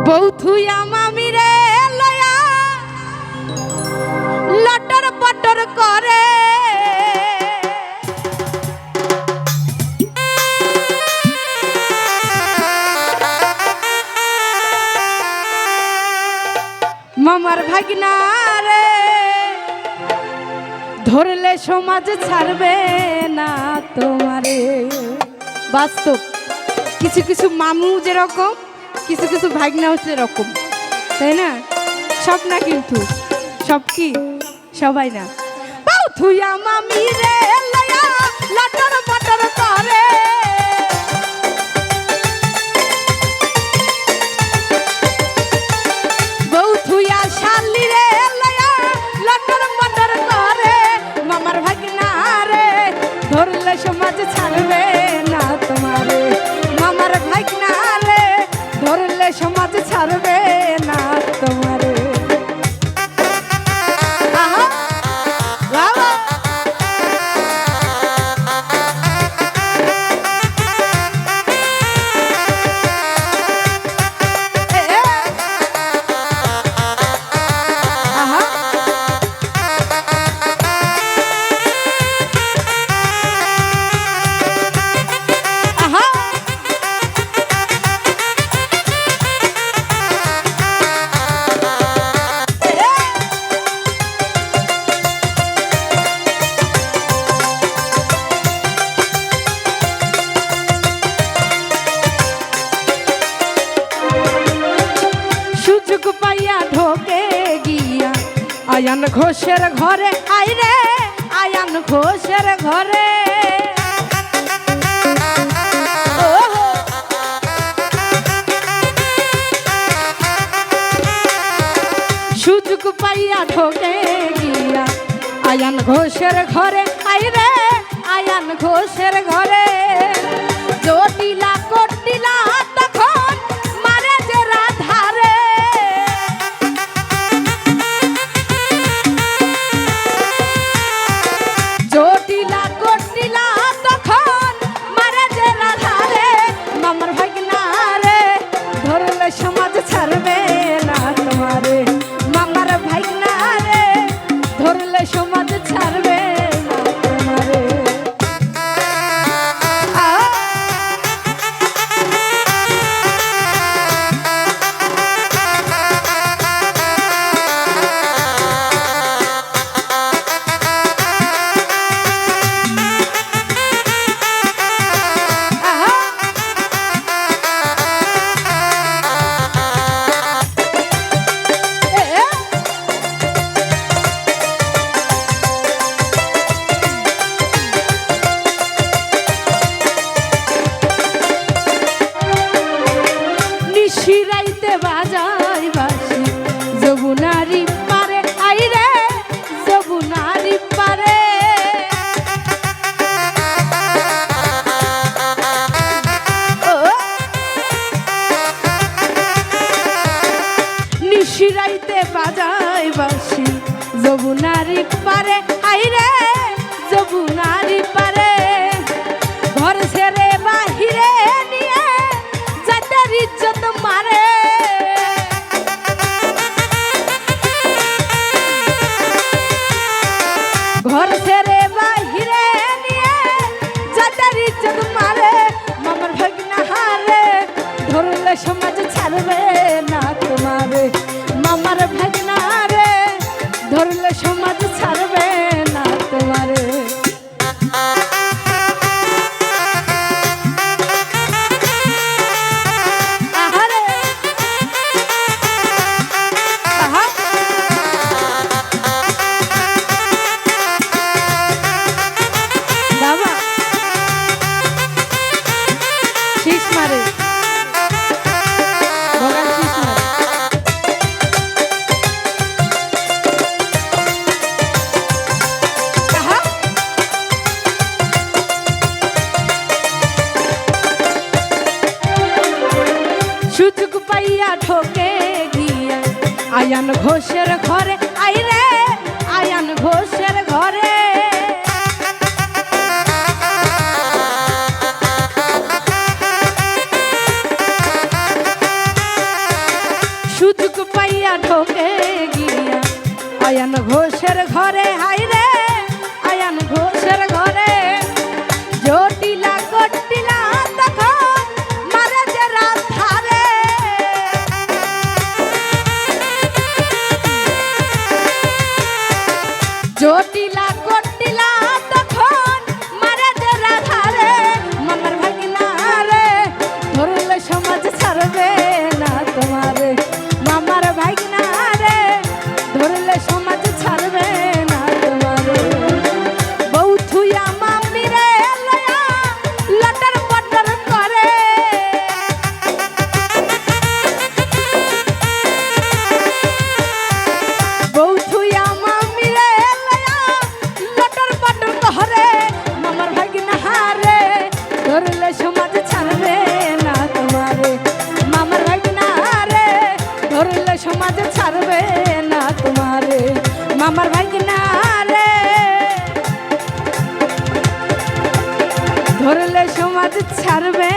বৌথুয়া মামিরে লয়া লটর পটর করে মামার ভাগনা রে ধরলে সমাজ ছাড়বে না তোমারে। বাস্তব কিছু কিছু মামু যেরকম কিছু কিছু ভাগনাও সেরকম, তাই না? সব না, কিন্তু সব কি সবাই না। বৌথুয়া মামি রে লয়া লটর পটর করে বৌথুয়া শালি রে লয়া লটর পটর করে মামার ভাগনা রে ধরলে সমাজ ছাড়বে না তোমারে। মামার ভাগনা রে ধরলে সমাজ ছাড়বে না তোমারে। আয়ান ঘোষের ঘরে আইরে আয়ান ঘোষের ঘরে সুযোগ পাইয়া ঢোকে গিয়া আয়ান ঘোষের ঘরে আইরে আয়ান ঘোষের ঘরে জটিলা কটিলা তখন মারে যে রাধারে জটিলা কটিলা তখন মারে যে রাধারে মামার ভাগনা রে ধরলে সমাজ ছাড়বে না তোমারে। মামার ভাগনা রে ধরলে সমাজ ছাড়বে না তোমারে। শিরাইতে বাজাই বাসি যমুনারি পারে আইরে যমুনারি পারে নিশিরাইতে বাজাই বাসি যমুনারি পারে আইরে যমুনারি পারে ঘর ছেড়ে বাহিরে নিয়ে যাদের ইজ্জত মারে ঘর ছেড়ে বাহিরে নিয়ে যাদের ইজ্জত মারে মামার ভাগনা হারে ধরলে সমাজ ছাড়বে না তোমারে। মামার ভাগনা রে ধরলে সমাজ ছাড়বে না তোমারে। সুযোগ পাইয়া ঠকে গিয়া আয়ান ঘোষের ঘরে আইরে আয়ান ঘোষের ঘরে ঘরে হাইরে আয়ান ঘোষের ঘরে জটিলা কটিলা তখন মারে যে রাত ধারে জটিলা কটিলা তখন মারে যে রাত ধারে মামার ভাগিনা রে ধরলে সমাজ ছাড়বে না তোমারে মামার ভাগিনা রে ধরলে সমাজ ছাড়বে না তোমারে বউ থুইয়া মামি রে লয়া লটর পটর করে বউ থুইয়া মামি রে লয়া লটর পটর করে মামার ভাগিনা রে ধরলে সমাজ ছাড়বে না তোমারে মামার ভাগিনা রে ধরলে সমাজ ছাড়বে না তোমারে মামার ভাগিনা রে ধরলে সমাজ ছাড়বে